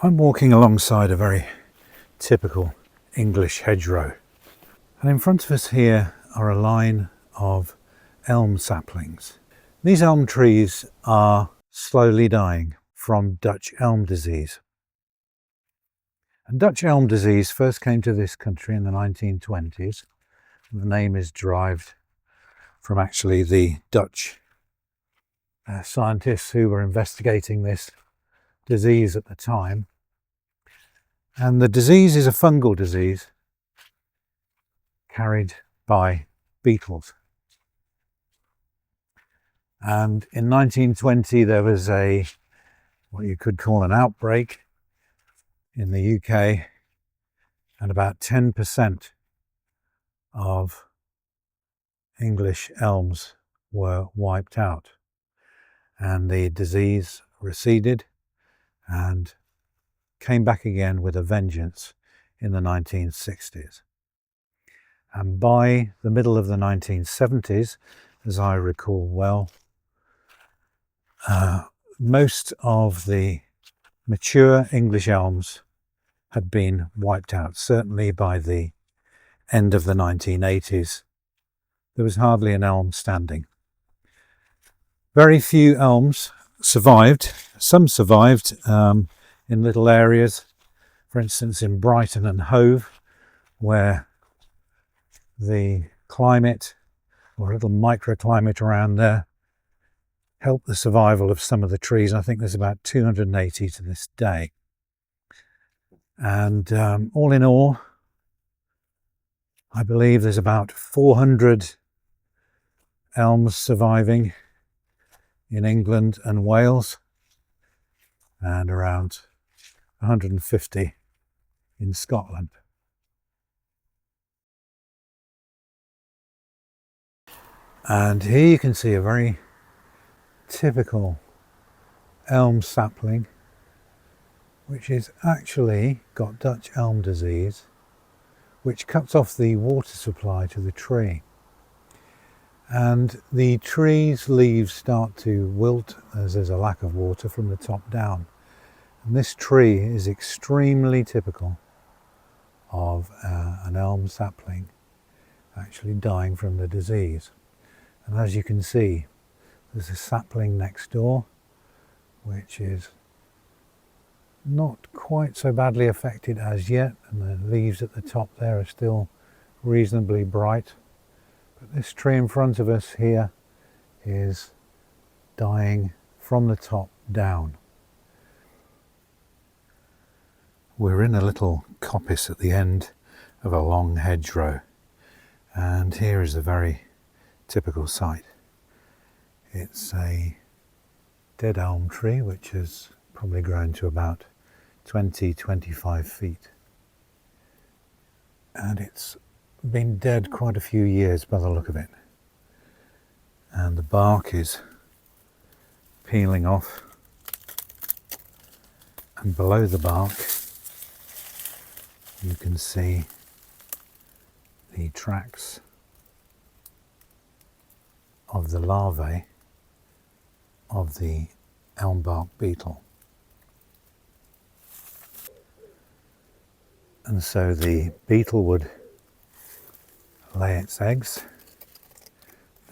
I'm walking alongside a very typical English hedgerow, and in front of us here are a line of elm saplings. These elm trees are slowly dying from Dutch elm disease. And Dutch elm disease first came to this country in the 1920s. The name is derived from actually the Dutch scientists who were investigating this disease at the time. And the disease is a fungal disease carried by beetles. And in 1920 there was what you could call an outbreak in the UK, and about 10% of English elms were wiped out, and the disease receded and came back again with a vengeance in the 1960s. And by the middle of the 1970s, as I recall well, most of the mature English elms had been wiped out. Certainly by the end of the 1980s, there was hardly an elm standing. Very few elms survived. Some survived in little areas, for instance in Brighton and Hove, where the climate, or a little microclimate around there, helped the survival of some of the trees. I think there's about 280 to this day. And all in all, I believe there's about 400 elms surviving in England and Wales, and around 150 in Scotland. And here you can see a very typical elm sapling, which is actually got Dutch elm disease, which cuts off the water supply to the tree. And the tree's leaves start to wilt as there's a lack of water from the top down. And this tree is extremely typical of an elm sapling actually dying from the disease. And as you can see, there's a sapling next door which is not quite so badly affected as yet, and the leaves at the top there are still reasonably bright. But this tree in front of us here is dying from the top down. We're in a little coppice at the end of a long hedgerow, and here is a very typical sight. It's a dead elm tree which has probably grown to about 20-25 feet, and it's been dead quite a few years by the look of it, and the bark is peeling off, and below the bark you can see the tracks of the larvae of the elm bark beetle. And so the beetle would lay its eggs,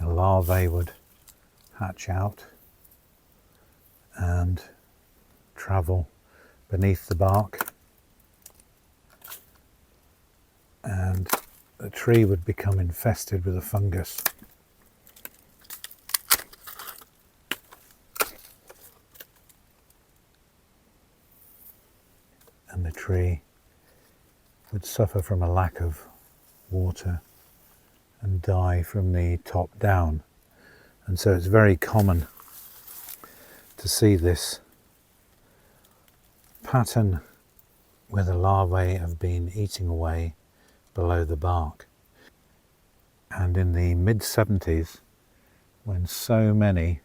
the larvae would hatch out and travel beneath the bark, and the tree would become infested with a fungus. And the tree would suffer from a lack of water and die from the top down. And so it's very common to see this pattern where the larvae have been eating away below the bark. And in the mid-70s, when so many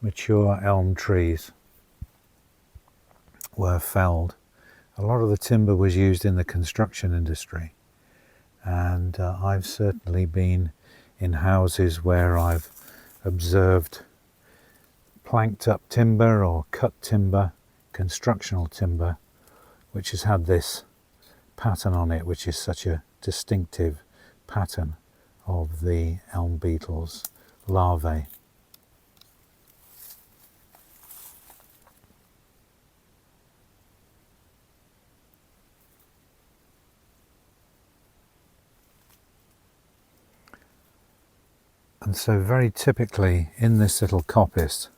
mature elm trees were felled, a lot of the timber was used in the construction industry. And I've certainly been in houses where I've observed planked up timber or cut timber, constructional timber, which has had this pattern on it, which is such a distinctive pattern of the elm beetles larvae. And so very typically in this little coppice,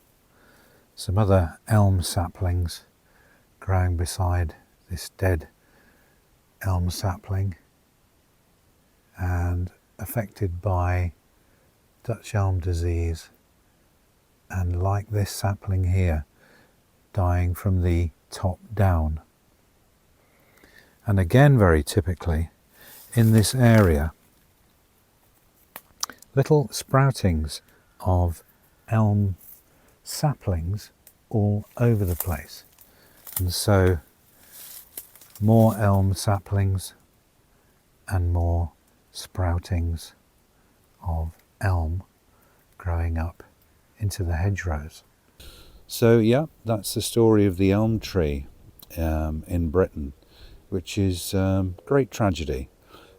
some other elm saplings growing beside this dead elm sapling and affected by Dutch elm disease, and like this sapling here, dying from the top down. And again, very typically in this area, little sproutings of elm saplings all over the place. And so more elm saplings and more sproutings of elm growing up into the hedgerows. So yeah, that's the story of the elm tree in Britain, which is great tragedy.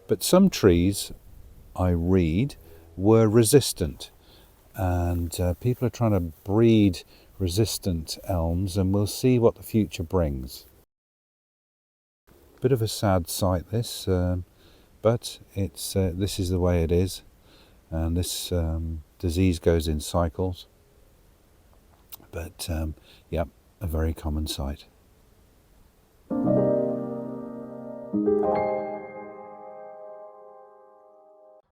But some trees, I read, were resistant, and people are trying to breed resistant elms, and we'll see what the future brings. Bit of a sad sight this, but it's this is the way it is, and this disease goes in cycles. But yeah, a very common sight.